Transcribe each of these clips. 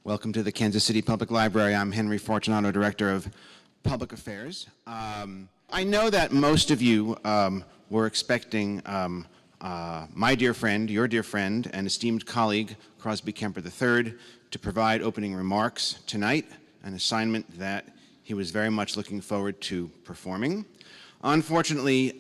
Welcome to the Kansas City Public Library. I'm Henry Fortunato, Director of Public Affairs. I know that most of you were expecting my dear friend, your dear friend, and esteemed colleague, Crosby Kemper III, to provide opening remarks tonight, an assignment that he was very much looking forward to performing. Unfortunately,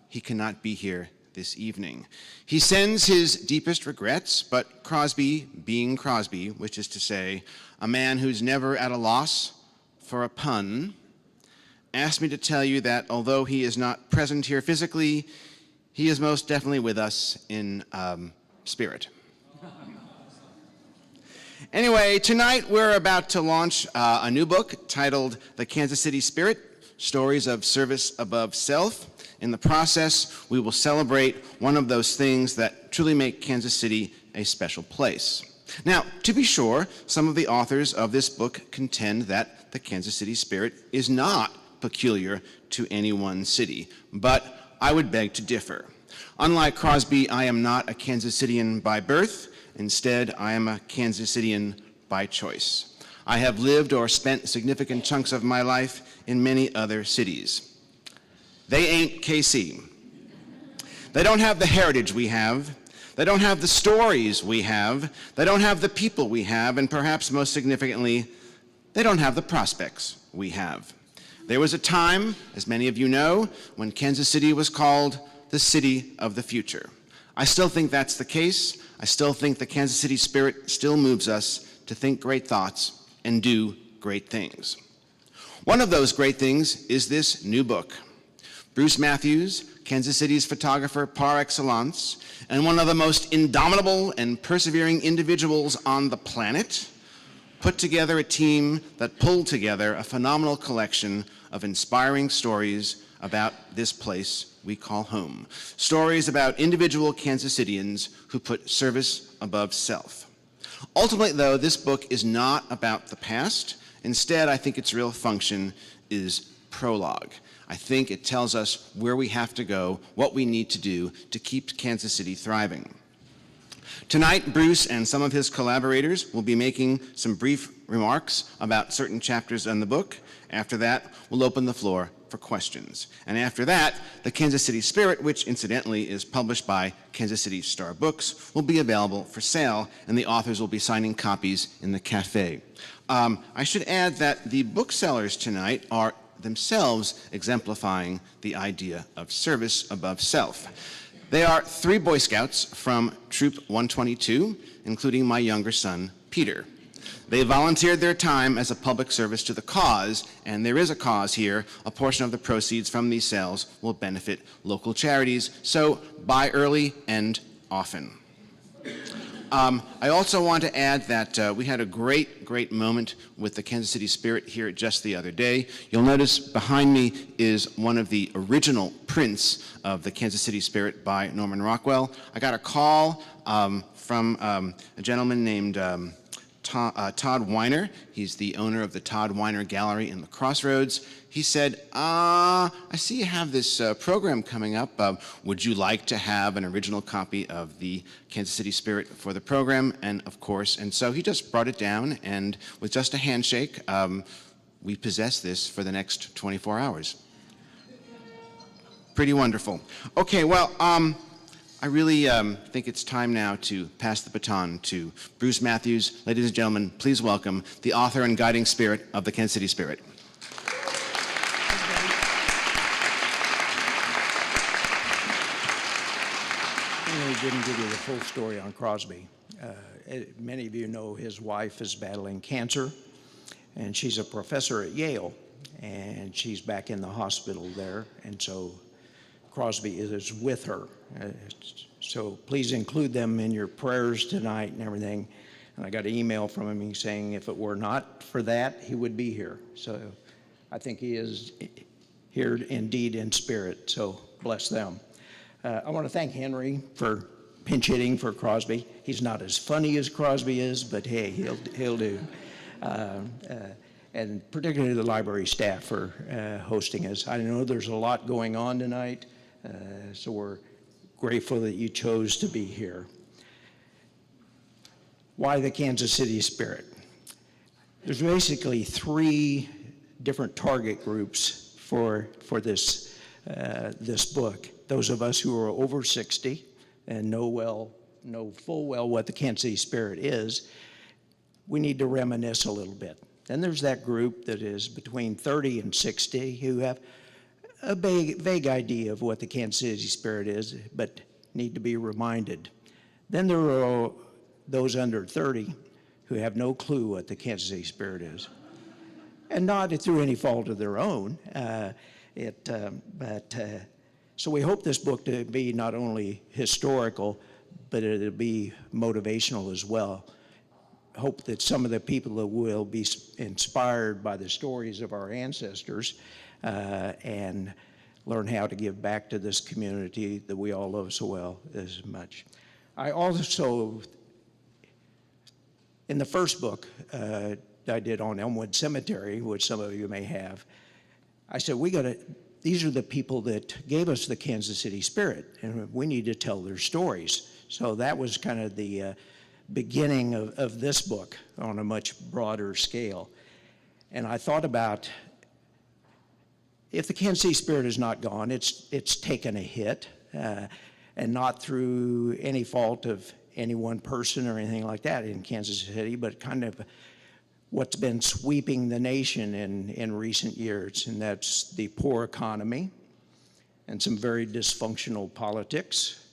he cannot be here this evening. He sends his deepest regrets, but Crosby, being Crosby, which is to say, a man who's never at a loss for a pun, asked me to tell you that although he is not present here physically, he is most definitely with us in spirit. Anyway, tonight we're about to launch a new book titled The Kansas City Spirit, Stories of Service Above Self. In the process, we will celebrate one of those things that truly make Kansas City a special place. Now, to be sure, some of the authors of this book contend that the Kansas City spirit is not peculiar to any one city, but I would beg to differ. Unlike Crosby, I am not a Kansas Citian by birth. Instead, I am a Kansas Citian by choice. I have lived or spent significant chunks of my life in many other cities. They ain't KC. They don't have the heritage we have. They don't have the stories we have. They don't have the people we have, and perhaps most significantly, they don't have the prospects we have. There was a time, as many of you know, when Kansas City was called the city of the future. I still think that's the case. I still think the Kansas City spirit still moves us to think great thoughts and do great things. One of those great things is this new book. Bruce Mathews, Kansas City's photographer par excellence, and one of the most indomitable and persevering individuals on the planet, put together a team that pulled together a phenomenal collection of inspiring stories about this place we call home. Stories about individual Kansas Citians who put service above self. Ultimately, though, this book is not about the past. Instead, I think its real function is prologue. I think it tells us where we have to go, what we need to do to keep Kansas City thriving. Tonight, Bruce and some of his collaborators will be making some brief remarks about certain chapters in the book. After that, we'll open the floor for questions. And after that, the Kansas City Spirit, which incidentally is published by Kansas City Star Books, will be available for sale, and the authors will be signing copies in the cafe. I should add that the booksellers tonight are themselves exemplifying the idea of service above self. They are 3 Boy Scouts from Troop 122, including my younger son, Peter. They volunteered their time as a public service to the cause, and there is a cause here. A portion of the proceeds from these sales will benefit local charities, so buy early and often. I also want to add that we had a great moment with the Kansas City Spirit here just the other day. You'll notice behind me is one of the original prints of the Kansas City Spirit by Norman Rockwell. I got a call from a gentleman named Todd Weiner. He's the owner of the Todd Weiner Gallery in the Crossroads. He said, I see you have this program coming up. Would you like to have an original copy of the Kansas City Spirit for the program? And of course, and so he just brought it down, and with just a handshake, we possess this for the next 24 hours. Pretty wonderful. Okay, well, I really think it's time now to pass the baton to Bruce Mathews. Ladies and gentlemen, please welcome the author and guiding spirit of the Kansas City Spirit. I didn't give you the full story on Crosby. Many of you know his wife is battling cancer, and she's a professor at Yale, and she's back in the hospital there, and so Crosby is with her. So please include them in your prayers tonight and everything. And I got an email from him saying if it were not for that, he would be here. So I think he is here indeed in spirit, so bless them. I want to thank Henry for pinch hitting for Crosby. He's not as funny as Crosby is, but hey, he'll do. And particularly the library staff for hosting us. I know there's a lot going on tonight, so we're grateful that you chose to be here. Why the Kansas City Spirit? There's basically three different target groups for this book. Those of us who are over 60 and know full well what the Kansas City Spirit is, we need to reminisce a little bit. Then there's that group that is between 30 and 60 who have a vague idea of what the Kansas City Spirit is, but need to be reminded. Then there are those under 30 who have no clue what the Kansas City Spirit is, and not through any fault of their own. So we hope this book to be not only historical, but it'll be motivational as well. Hope that some of the people that will be inspired by the stories of our ancestors and learn how to give back to this community that we all love so well as much. I also, in the first book I did on Elmwood Cemetery, which some of you may have, I said, these are the people that gave us the Kansas City Spirit, and we need to tell their stories. So that was kind of the beginning of this book on a much broader scale. And I thought about, if the Kansas City Spirit is not gone, it's taken a hit, and not through any fault of any one person or anything like that in Kansas City, but kind of what's been sweeping the nation in recent years, and that's the poor economy and some very dysfunctional politics,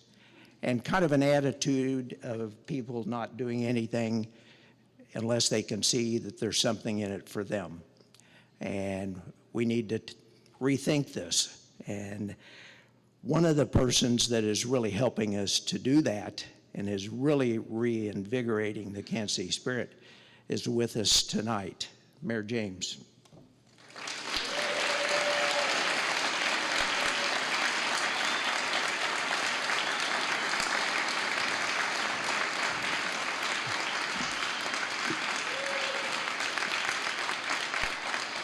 and kind of an attitude of people not doing anything unless they can see that there's something in it for them. And we need to rethink this. And one of the persons that is really helping us to do that and is really reinvigorating the Kansas City Spirit is with us tonight, Mayor James.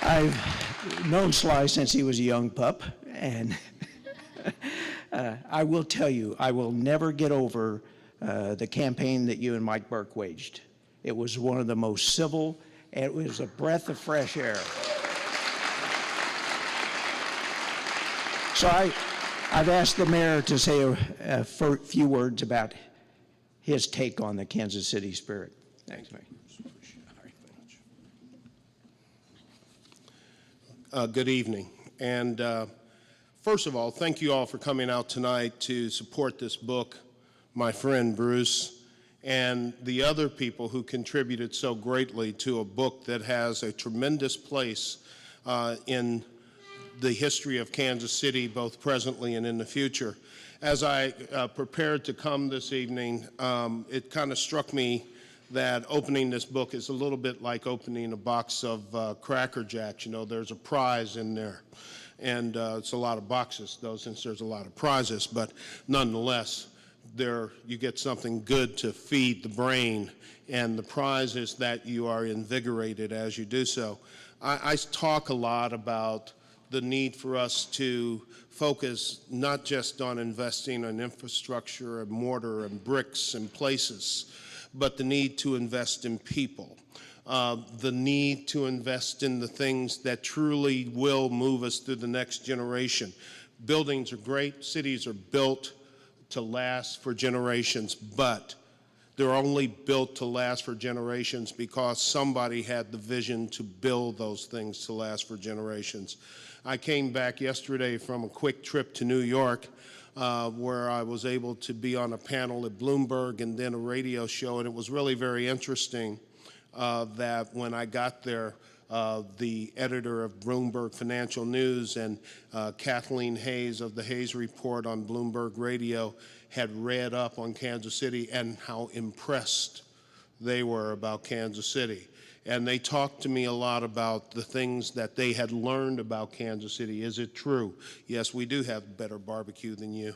I've known Sly since he was a young pup, and I will tell you, I will never get over the campaign that you and Mike Burke waged. It was one of the most civil, and it was a breath of fresh air. So I've asked the mayor to say a few words about his take on the Kansas City Spirit. Thanks, Mayor. Good evening. And first of all, thank you all for coming out tonight to support this book, my friend Bruce, and the other people who contributed so greatly to a book that has a tremendous place in the history of Kansas City, both presently and in the future. As I prepared to come this evening, it kind of struck me that opening this book is a little bit like opening a box of Cracker Jacks. You know, there's a prize in there. And it's a lot of boxes, though, since there's a lot of prizes. But nonetheless, you get something good to feed the brain. And the prize is that you are invigorated as you do so. I talk a lot about the need for us to focus not just on investing in infrastructure and mortar and bricks and places, but the need to invest in people, the need to invest in the things that truly will move us through the next generation. Buildings are great, cities are built to last for generations, but they're only built to last for generations because somebody had the vision to build those things to last for generations. I came back yesterday from a quick trip to New York, where I was able to be on a panel at Bloomberg and then a radio show, and it was really very interesting that when I got there, the editor of Bloomberg Financial News and Kathleen Hayes of the Hayes Report on Bloomberg Radio had read up on Kansas City and how impressed they were about Kansas City. And they talked to me a lot about the things that they had learned about Kansas City. Is it true? Yes, we do have better barbecue than you.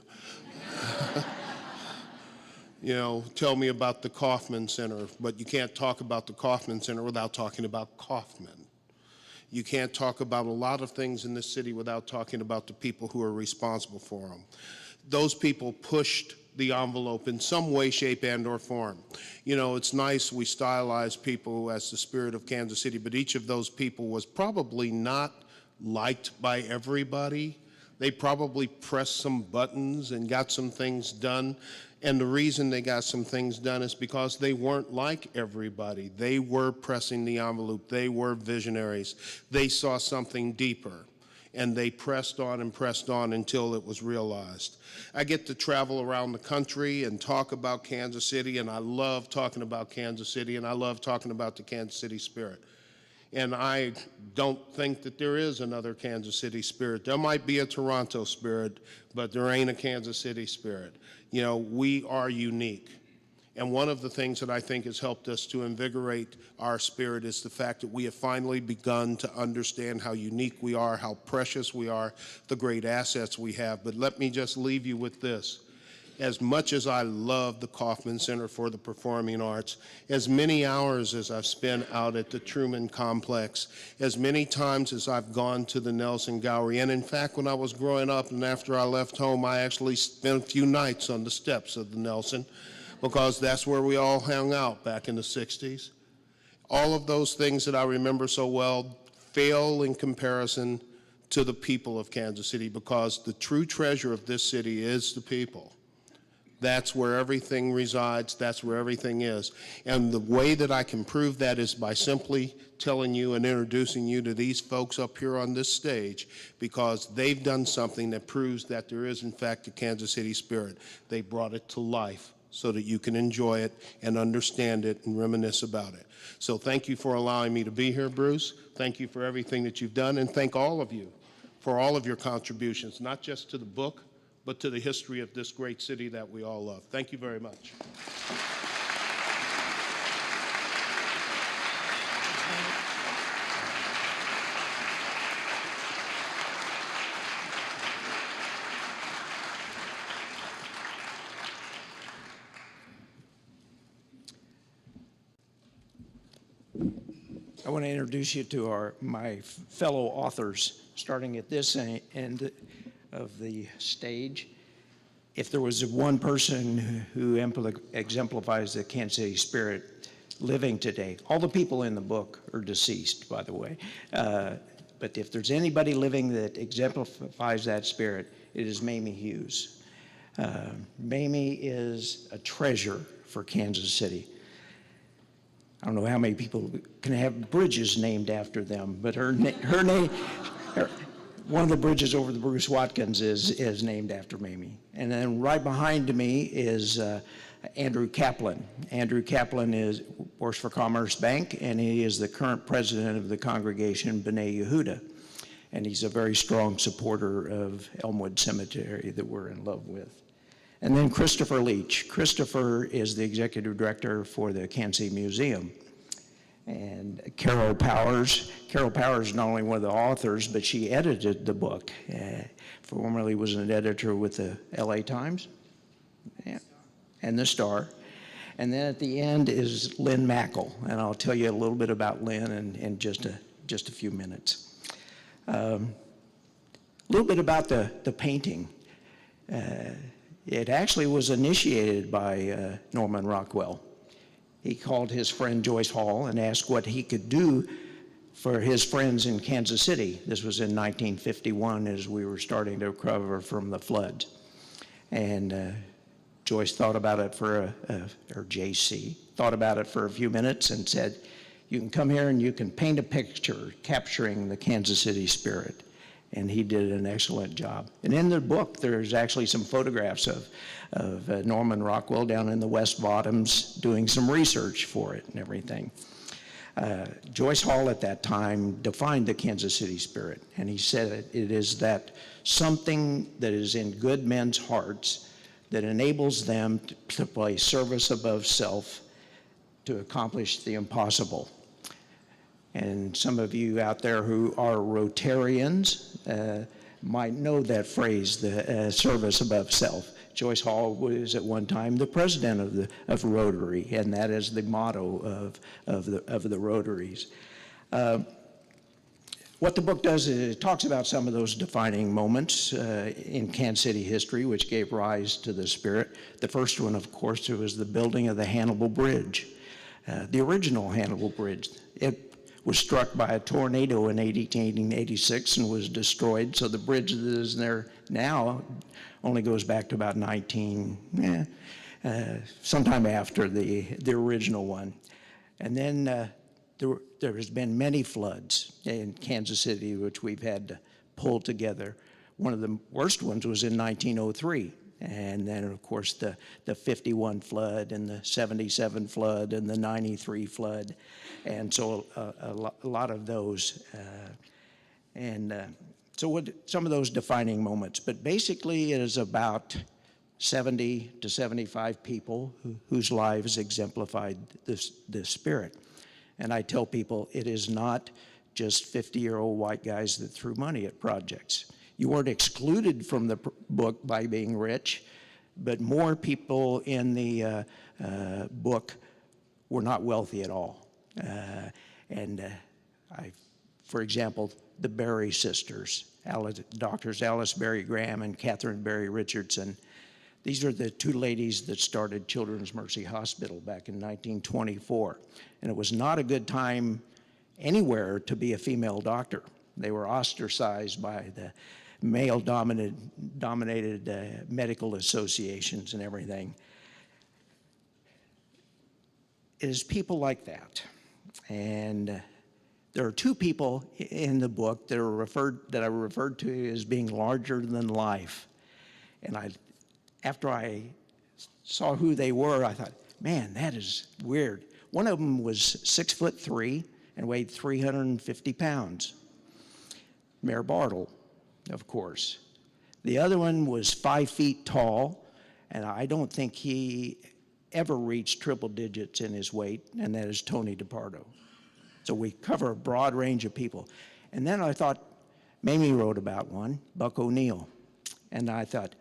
You know, tell me about the Kaufman Center, but you can't talk about the Kaufman Center without talking about Kaufman. You can't talk about a lot of things in this city without talking about the people who are responsible for them. Those people pushed the envelope in some way, shape, and or form. You know, it's nice we stylize people as the spirit of Kansas City, but each of those people was probably not liked by everybody. They probably pressed some buttons and got some things done. And the reason they got some things done is because they weren't like everybody. They were pressing the envelope. They were visionaries. They saw something deeper. And they pressed on until it was realized. I get to travel around the country and talk about Kansas City, and I love talking about Kansas City, and I love talking about the Kansas City spirit. And I don't think that there is another Kansas City spirit. There might be a Toronto spirit, but there ain't a Kansas City spirit. You know, we are unique. And one of the things that I think has helped us to invigorate our spirit is the fact that we have finally begun to understand how unique we are, how precious we are, the great assets we have. But let me just leave you with this. As much as I love the Kauffman Center for the Performing Arts, as many hours as I've spent out at the Truman Complex, as many times as I've gone to the Nelson Gallery, and in fact, when I was growing up and after I left home, I actually spent a few nights on the steps of the Nelson, because that's where we all hung out back in the 60s. All of those things that I remember so well fail in comparison to the people of Kansas City, because the true treasure of this city is the people. That's where everything resides. That's where everything is. And the way that I can prove that is by simply telling you and introducing you to these folks up here on this stage, because they've done something that proves that there is, in fact, a Kansas City spirit. They brought it to life so that you can enjoy it and understand it and reminisce about it. So thank you for allowing me to be here, Bruce. Thank you for everything that you've done, and thank all of you for all of your contributions, not just to the book, but to the history of this great city that we all love. Thank you very much. I want to introduce you to my fellow authors, starting at this end of the stage. If there was one person who exemplifies the Kansas City spirit living today, all the people in the book are deceased, by the way, but if there's anybody living that exemplifies that spirit, it is Mamie Hughes. Mamie is a treasure for Kansas City. I don't know how many people can have bridges named after them, but her name, one of the bridges over the Bruce Watkins is named after Mamie. And then right behind me is Andrew Kaplan. Andrew Kaplan works for Commerce Bank, and he is the current president of the congregation B'nai Yehuda. And he's a very strong supporter of Elmwood Cemetery that we're in love with. And then Christopher Leach. Christopher is the executive director for the Kansas City Museum. And Carol Powers is not only one of the authors, but she edited the book. Formerly was an editor with the LA Times, yeah, and the Star. And then at the end is Lynn Mackle, and I'll tell you a little bit about Lynn in just a few minutes. A little bit about the painting. It actually was initiated by Norman Rockwell. He called his friend Joyce Hall and asked what he could do for his friends in Kansas City. This was in 1951 as we were starting to recover from the floods. And Joyce thought about it or JC, thought about it for a few minutes and said, you can come here and you can paint a picture capturing the Kansas City spirit. And he did an excellent job. And in the book, there's actually some photographs of Norman Rockwell down in the West Bottoms doing some research for it and everything. Joyce Hall at that time defined the Kansas City spirit, and he said it is that something that is in good men's hearts that enables them to place service above self to accomplish the impossible. And some of you out there who are Rotarians might know that phrase, the service above self. Joyce Hall was at one time the president of Rotary, and that is the motto of the Rotaries. What the book does is it talks about some of those defining moments in Kansas City history which gave rise to the Spirit. The first one, of course, was the building of the Hannibal Bridge, the original Hannibal Bridge. It was struck by a tornado in 1886 and was destroyed, so the bridge that is there now only goes back to about sometime after the original one. And then there has been many floods in Kansas City which we've had to pull together. One of the worst ones was in 1903. And then, of course, the 51 flood and the 77 flood and the 93 flood. And so a lot of those. So what some of those defining moments. But basically it is about 70 to 75 people whose lives exemplified the Spirit. And I tell people it is not just 50-year-old white guys that threw money at projects. You weren't excluded from the book by being rich, but more people in the book were not wealthy at all. For example, the Berry sisters, Doctors Alice Berry Graham and Catherine Berry Richardson. These are the two ladies that started Children's Mercy Hospital back in 1924. And it was not a good time anywhere to be a female doctor. They were ostracized by the male-dominated medical associations and everything. It is people like that. And there are two people in the book that I referred to as being larger than life. And after I saw who they were, I thought, man, that is weird. One of them was 6'3" and weighed 350 pounds. Mayor Bartle, of course. The other one was 5 feet tall, and I don't think he ever reached triple digits in his weight, and that is Tony DePardo. So we cover a broad range of people. And then I thought, Mamie wrote about one, Buck O'Neill. And I thought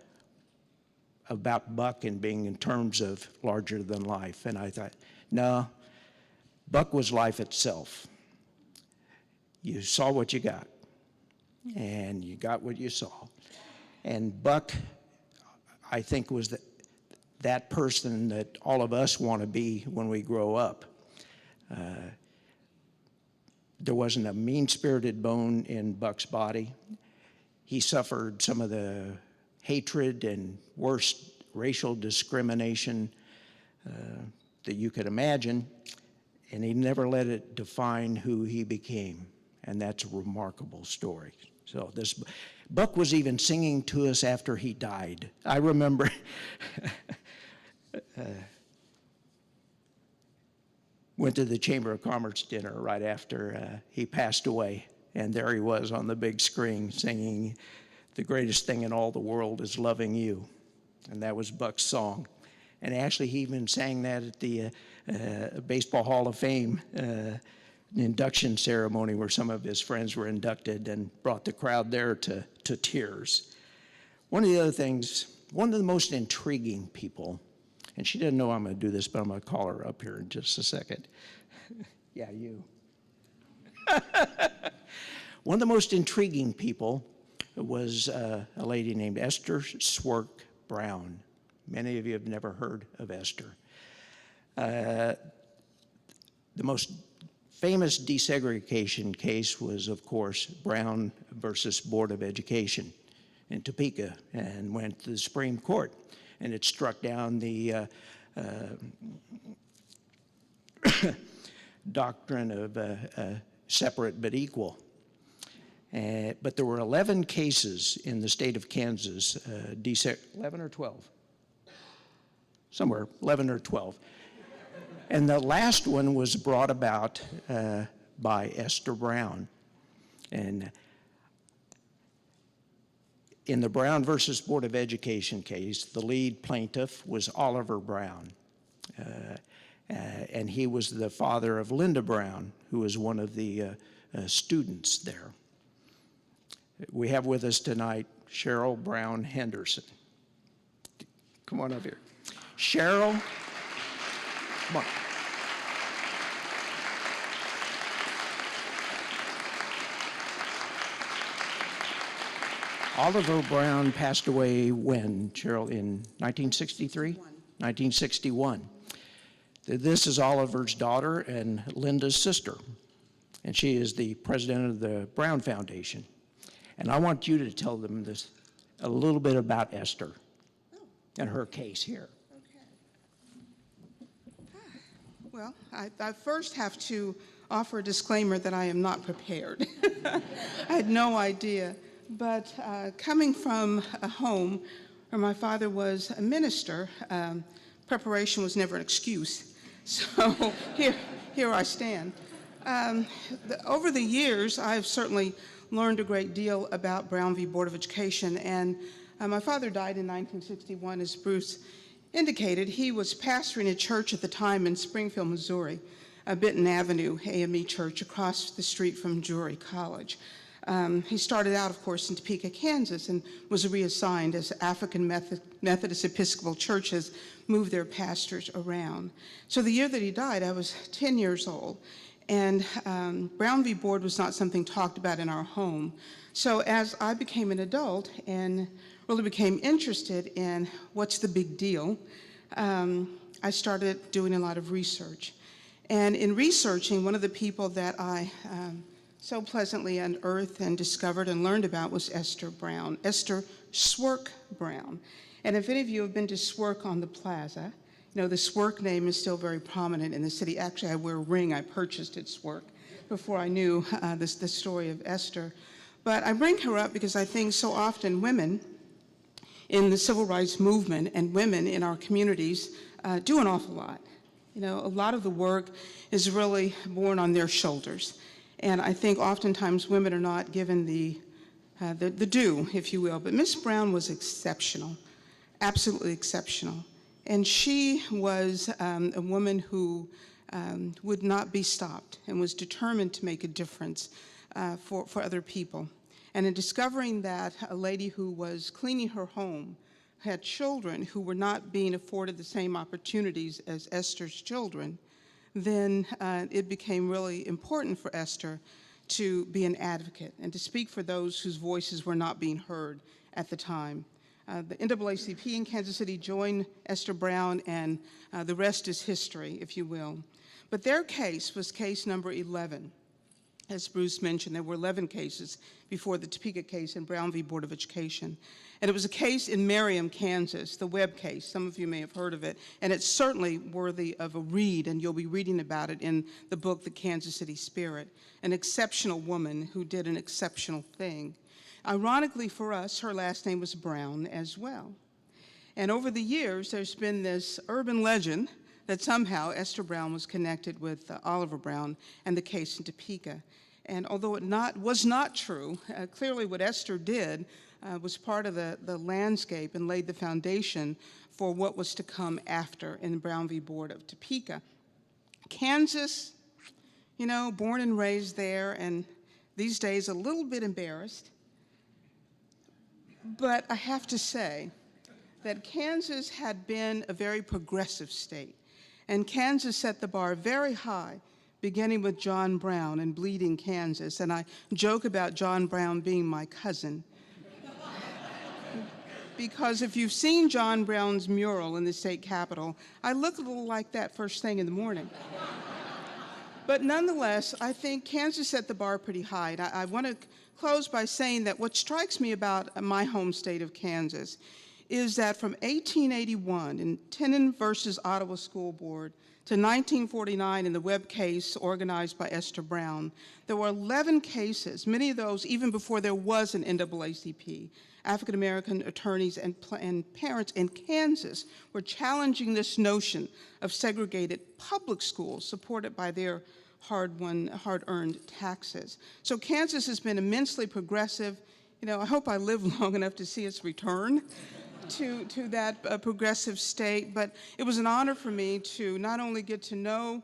about Buck and being in terms of larger than life. And I thought, no, Buck was life itself. You saw what you got, and you got what you saw. And Buck, I think, was that person that all of us want to be when we grow up. There wasn't a mean-spirited bone in Buck's body. He suffered some of the hatred and worst racial discrimination that you could imagine, and he never let it define who he became, and that's a remarkable story. So this Buck was even singing to us after he died. I remember went to the Chamber of Commerce dinner right after he passed away, and there he was on the big screen singing, "The greatest thing in all the world is loving you." And that was Buck's song. And actually, he even sang that at the Baseball Hall of Fame induction ceremony where some of his friends were inducted, and brought the crowd there to tears. One of the other things, one of the most intriguing people, and she doesn't know I'm going to do this, but I'm going to call her up here in just a second. Yeah, you. One of the most intriguing people was a lady named Esther Brown. Many of you have never heard of Esther. The most famous desegregation case was, of course, Brown versus Board of Education in Topeka, and went to the Supreme Court. And it struck down the doctrine of separate but equal. But there were 11 cases in the state of Kansas, 11 or 12? Somewhere, 11 or 12. And the last one was brought about by Esther Brown. And in the Brown versus Board of Education case, the lead plaintiff was Oliver Brown. And he was the father of Linda Brown, who was one of the students there. We have with us tonight Cheryl Brown Henderson. Come on up here. Cheryl, come on. Oliver Brown passed away when, Cheryl, in 1963? 1961. This is Oliver's daughter and Linda's sister, and she is the president of the Brown Foundation. And I want you to tell them this, a little bit about Esther and her case here. Well, I first have to offer a disclaimer that I am not prepared. I had no idea. But coming from a home where my father was a minister, preparation was never an excuse. So here I stand. Over the years, I've certainly learned a great deal about Brown v. Board of Education. And my father died in 1961, as Bruce indicated. He was pastoring a church at the time in Springfield, Missouri, Benton Avenue AME Church across the street from Drury College. He started out, of course, in Topeka, Kansas, and was reassigned as African Methodist Episcopal churches moved their pastors around. So the year that he died, I was 10 years old, and Brown v. Board was not something talked about in our home. So as I became an adult and really became interested in what's the big deal, I started doing a lot of research. And in researching, one of the people that I so pleasantly unearthed and discovered and learned about was Esther Brown, Esther Swerk Brown. And if any of you have been to Swerk on the Plaza, you know the Swerk name is still very prominent in the city. Actually, I wear a ring I purchased at Swerk before I knew the story of Esther. But I bring her up because I think so often women in the civil rights movement and women in our communities do an awful lot. You know, a lot of the work is really borne on their shoulders. And I think oftentimes women are not given the due, if you will. But Miss Brown was exceptional, absolutely exceptional. And she was a woman who would not be stopped and was determined to make a difference for other people. And in discovering that a lady who was cleaning her home had children who were not being afforded the same opportunities as Esther's children, then it became really important for Esther to be an advocate and to speak for those whose voices were not being heard at the time. The NAACP in Kansas City joined Esther Brown, and the rest is history, if you will. But their case was case number 11. As Bruce mentioned, there were 11 cases before the Topeka case in Brown v. Board of Education. And it was a case in Merriam, Kansas, the Webb case. Some of you may have heard of it. And it's certainly worthy of a read, and you'll be reading about it in the book, The Kansas City Spirit. An exceptional woman who did an exceptional thing. Ironically for us, her last name was Brown as well. And over the years, there's been this urban legend that somehow Esther Brown was connected with Oliver Brown and the case in Topeka. And although it was not true, clearly what Esther did was part of the landscape and laid the foundation for what was to come after in Brown v. Board of Topeka. Kansas, you know, born and raised there, and these days a little bit embarrassed. But I have to say that Kansas had been a very progressive state. And Kansas set the bar very high, beginning with John Brown in Bleeding, Kansas. And I joke about John Brown being my cousin. Because if you've seen John Brown's mural in the state capitol, I look a little like that first thing in the morning. But nonetheless, I think Kansas set the bar pretty high. And I want to close by saying that what strikes me about my home state of Kansas is that from 1881 in Tenon versus Ottawa School Board to 1949 in the Webb case organized by Esther Brown, there were 11 cases, many of those even before there was an NAACP. African-American attorneys and parents in Kansas were challenging this notion of segregated public schools supported by their hard-earned taxes. So Kansas has been immensely progressive. You know, I hope I live long enough to see its return to that progressive state, but it was an honor for me to not only get to know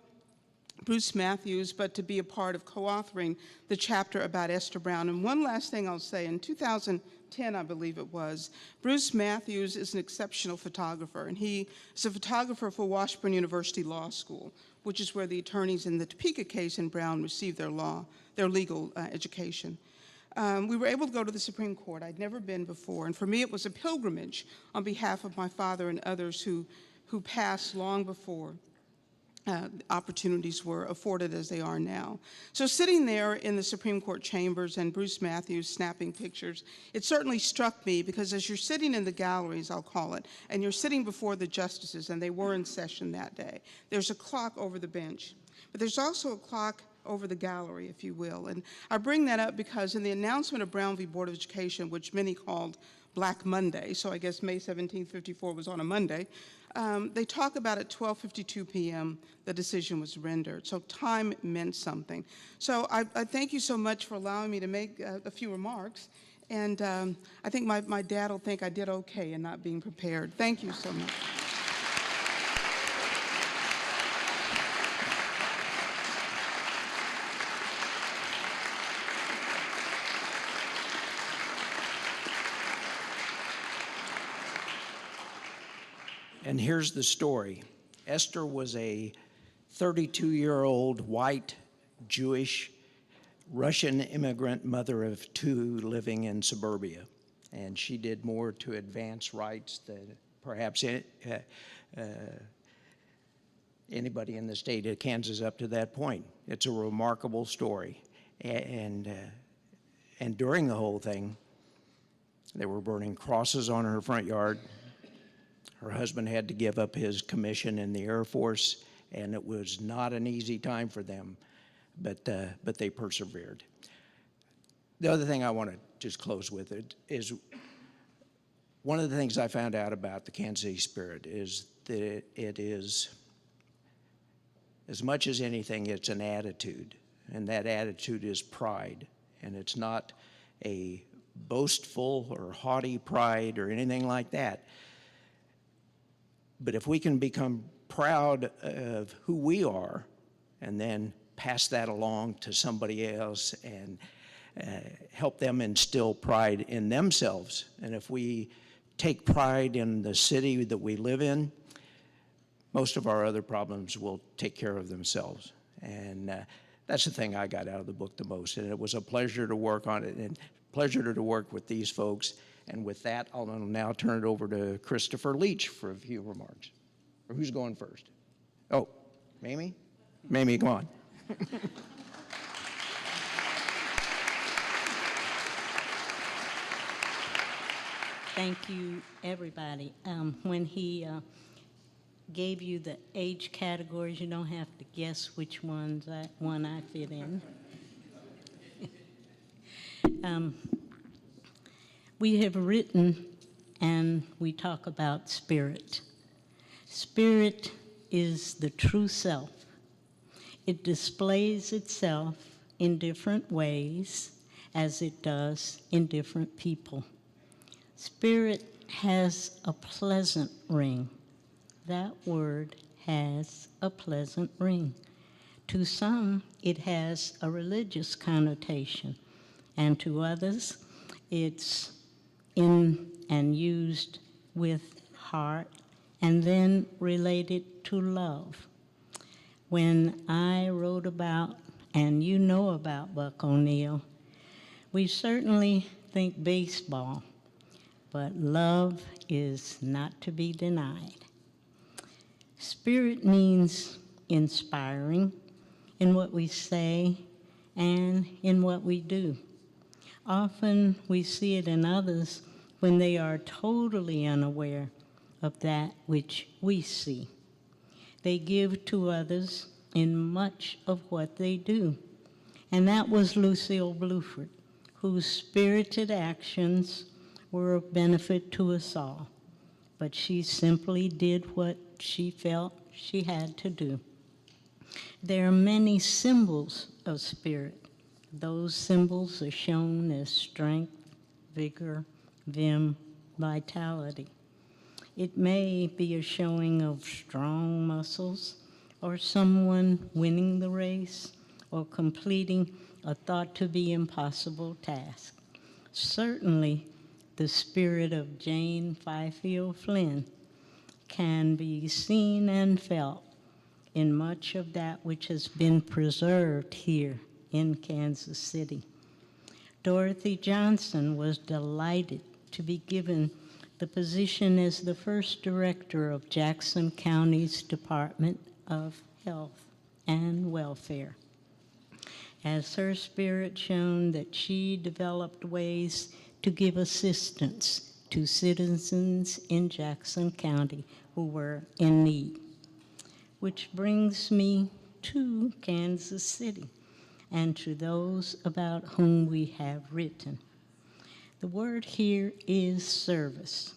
Bruce Mathews, but to be a part of co-authoring the chapter about Esther Brown. And one last thing I'll say, in 2010, I believe it was, Bruce Mathews is an exceptional photographer, and he is a photographer for Washburn University Law School, which is where the attorneys in the Topeka case in Brown received their legal education. we were able to go to the Supreme Court. I'd never been before, and for me it was a pilgrimage on behalf of my father and others who passed long before opportunities were afforded as they are now. So sitting there in the Supreme Court chambers and Bruce Mathews snapping pictures, it certainly struck me because as you're sitting in the galleries, I'll call it, and you're sitting before the justices, and they were in session that day, there's a clock over the bench, but there's also a clock over the gallery, if you will. And I bring that up because in the announcement of Brown v. Board of Education, which many called Black Monday, so I guess May 17, 54 was on a Monday, they talk about at 12:52 p.m. the decision was rendered. So time meant something. So I thank you so much for allowing me to make a few remarks. And I think my dad will think I did okay in not being prepared. Thank you so much. And here's the story. Esther was a 32-year-old white Jewish Russian immigrant mother of two living in suburbia. And she did more to advance rights than perhaps anybody in the state of Kansas up to that point. It's a remarkable story. And during the whole thing, they were burning crosses on her front yard. Her husband had to give up his commission in the Air Force, and it was not an easy time for them, but they persevered. The other thing I want to just close with it is one of the things I found out about the Kansas City Spirit is that it is, as much as anything, it's an attitude, and that attitude is pride, and it's not a boastful or haughty pride or anything like that. But if we can become proud of who we are and then pass that along to somebody else and help them instill pride in themselves, and if we take pride in the city that we live in, most of our other problems will take care of themselves. And that's the thing I got out of the book the most, and it was a pleasure to work on it and pleasure to work with these folks. And with that, I'll now turn it over to Christopher Leach for a few remarks. Or who's going first? Oh, Mamie? Mamie, come on. Thank you, everybody. When he gave you the age categories, you don't have to guess which one I fit in. We have written and we talk about spirit. Spirit is the true self. It displays itself in different ways as it does in different people. Spirit has a pleasant ring. That word has a pleasant ring. To some, it has a religious connotation, and to others, it's in and used with heart, and then related to love. When I wrote about, and you know about Buck O'Neill, we certainly think baseball, but love is not to be denied. Spirit means inspiring in what we say and in what we do. Often we see it in others when they are totally unaware of that which we see. They give to others in much of what they do. And that was Lucille Bluford, whose spirited actions were of benefit to us all. But she simply did what she felt she had to do. There are many symbols of spirit. Those symbols are shown as strength, vigor, vim, vitality. It may be a showing of strong muscles, or someone winning the race, or completing a thought-to-be impossible task. Certainly, the spirit of Jane Fifield Flynn can be seen and felt in much of that which has been preserved here in Kansas City. Dorothy Johnson was delighted to be given the position as the first director of Jackson County's Department of Health and Welfare. As her spirit shown that she developed ways to give assistance to citizens in Jackson County who were in need. Which brings me to Kansas City and to those about whom we have written. The word here is service.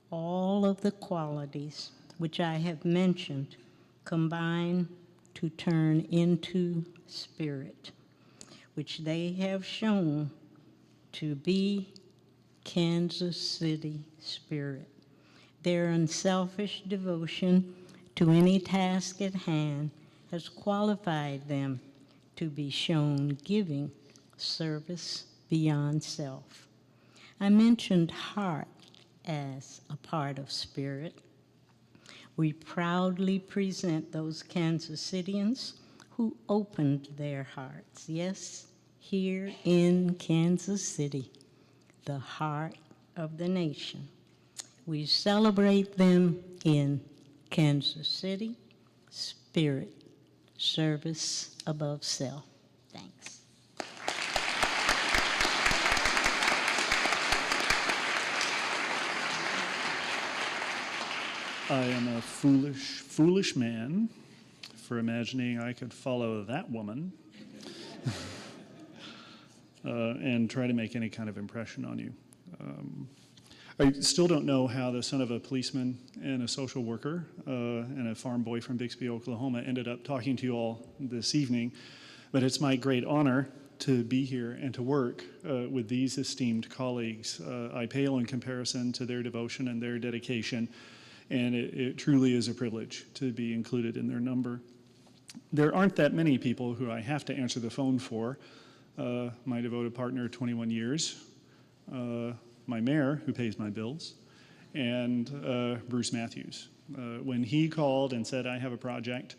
All of the qualities which I have mentioned combine to turn into spirit, which they have shown to be Kansas City spirit. Their unselfish devotion to any task at hand has qualified them to be shown giving service beyond self. I mentioned heart as a part of spirit. We proudly present those Kansas Cityans who opened their hearts. Yes, here in Kansas City, the heart of the nation. We celebrate them in Kansas City, spirit, service above self. Thanks. I am a foolish, foolish man for imagining I could follow that woman and try to make any kind of impression on you. I still don't know how the son of a policeman and a social worker and a farm boy from Bixby, Oklahoma ended up talking to you all this evening, but it's my great honor to be here and to work with these esteemed colleagues. I pale in comparison to their devotion and their dedication, and it truly is a privilege to be included in their number. There aren't that many people who I have to answer the phone for. My devoted partner, 21 years, my mayor, who pays my bills, and Bruce Mathews. When he called and said, I have a project,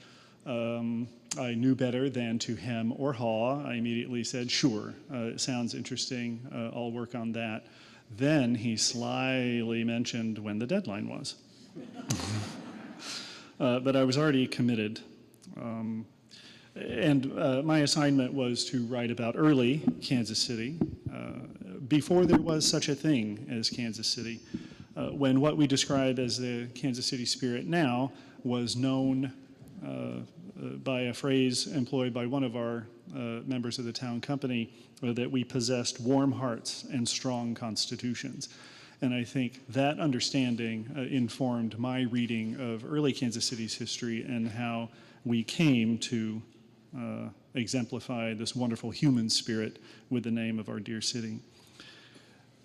I knew better than to hem or haw. I immediately said, sure, it sounds interesting, I'll work on that. Then he slyly mentioned when the deadline was. But I was already committed. My assignment was to write about early Kansas City, before there was such a thing as Kansas City, when what we describe as the Kansas City spirit now was known by a phrase employed by one of our members of the town company, that we possessed warm hearts and strong constitutions. And I think that understanding informed my reading of early Kansas City's history and how we came to exemplify this wonderful human spirit with the name of our dear city.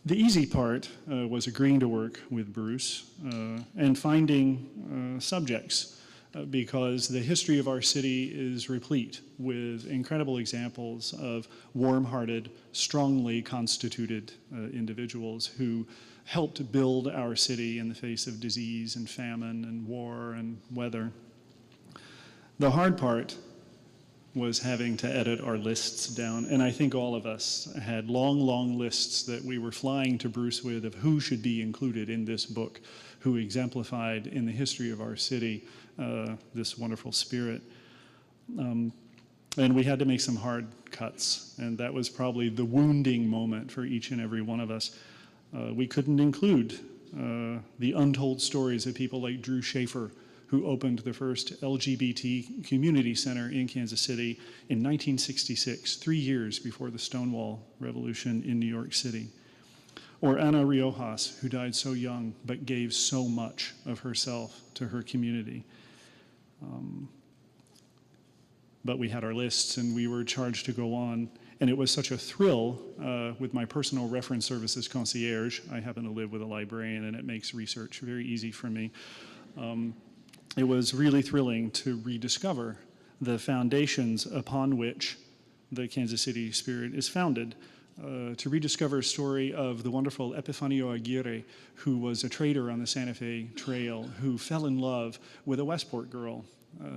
The easy part was agreeing to work with Bruce and finding subjects, because the history of our city is replete with incredible examples of warm-hearted, strongly constituted individuals who helped build our city in the face of disease and famine and war and weather. The hard part was having to edit our lists down, and I think all of us had long, long lists that we were flying to Bruce with of who should be included in this book, who exemplified in the history of our city this wonderful spirit. And we had to make some hard cuts, and that was probably the wounding moment for each and every one of us. We couldn't include the untold stories of people like Drew Schaefer, who opened the first LGBT community center in Kansas City in 1966, 3 years before the Stonewall Revolution in New York City. Or Ana Riojas, who died so young but gave so much of herself to her community. But we had our lists and we were charged to go on. And it was such a thrill with my personal reference services concierge. I happen to live with a librarian and it makes research very easy for me. It was really thrilling to rediscover the foundations upon which the Kansas City spirit is founded, to rediscover a story of the wonderful Epifanio Aguirre, who was a trader on the Santa Fe Trail, who fell in love with a Westport girl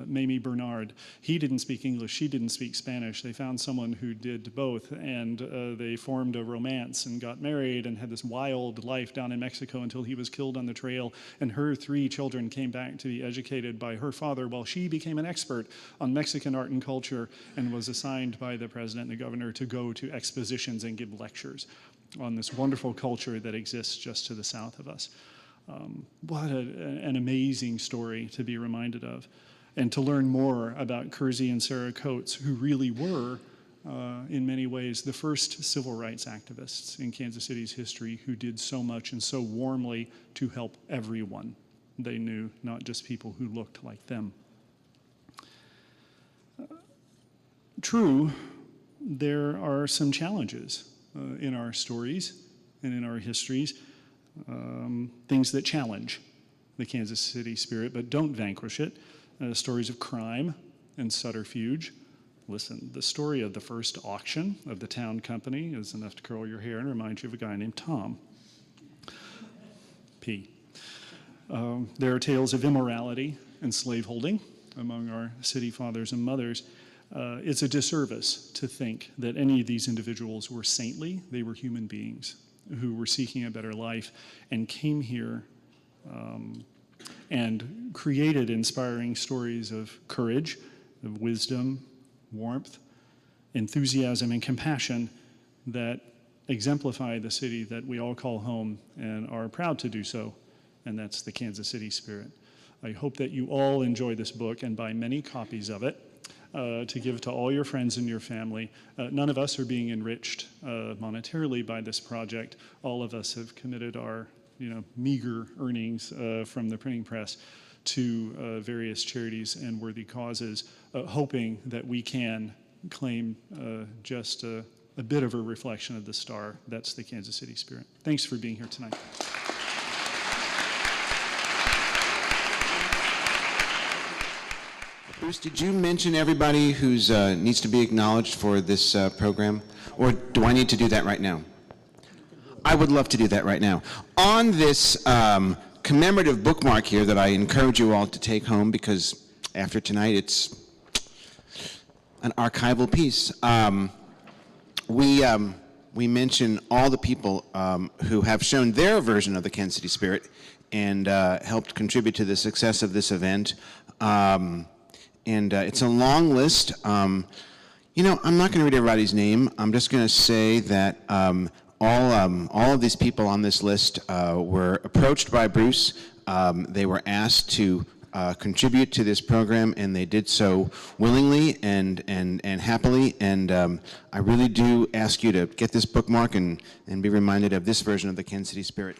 Mamie Bernard. He didn't speak English, she didn't speak Spanish. They found someone who did both, and they formed a romance and got married and had this wild life down in Mexico until he was killed on the trail, and her 3 children came back to be educated by her father while she became an expert on Mexican art and culture and was assigned by the president and the governor to go to expositions and give lectures on this wonderful culture that exists just to the south of us. What an amazing story to be reminded of, and to learn more about Kersey and Sarah Coates, who really were, in many ways, the first civil rights activists in Kansas City's history who did so much and so warmly to help everyone they knew, not just people who looked like them. True, there are some challenges in our stories and in our histories, things that challenge the Kansas City spirit but don't vanquish it. Stories of crime and subterfuge. Listen, the story of the first auction of the town company is enough to curl your hair and remind you of a guy named Tom. P. There are tales of immorality and slaveholding among our city fathers and mothers. It's a disservice to think that any of these individuals were saintly. They were human beings who were seeking a better life and came here and created inspiring stories of courage, of wisdom, warmth, enthusiasm, and compassion that exemplify the city that we all call home and are proud to do so, and that's the Kansas City spirit. I hope that you all enjoy this book and buy many copies of it to give to all your friends and your family. None of us are being enriched monetarily by this project. All of us have committed our meager earnings from the printing press to various charities and worthy causes, hoping that we can claim just a bit of a reflection of the star. That's the Kansas City spirit. Thanks for being here tonight. Bruce, did you mention everybody who's needs to be acknowledged for this program? Or do I need to do that right now? I would love to do that right now. On this commemorative bookmark here that I encourage you all to take home, because after tonight it's an archival piece, we mention all the people who have shown their version of the Kansas City spirit and helped contribute to the success of this event. It's a long list. I'm not going to read everybody's name. I'm just going to say that all of these people on this list were approached by Bruce. They were asked to contribute to this program, and they did so willingly and happily. And I really do ask you to get this bookmark and be reminded of this version of the Kansas City spirit.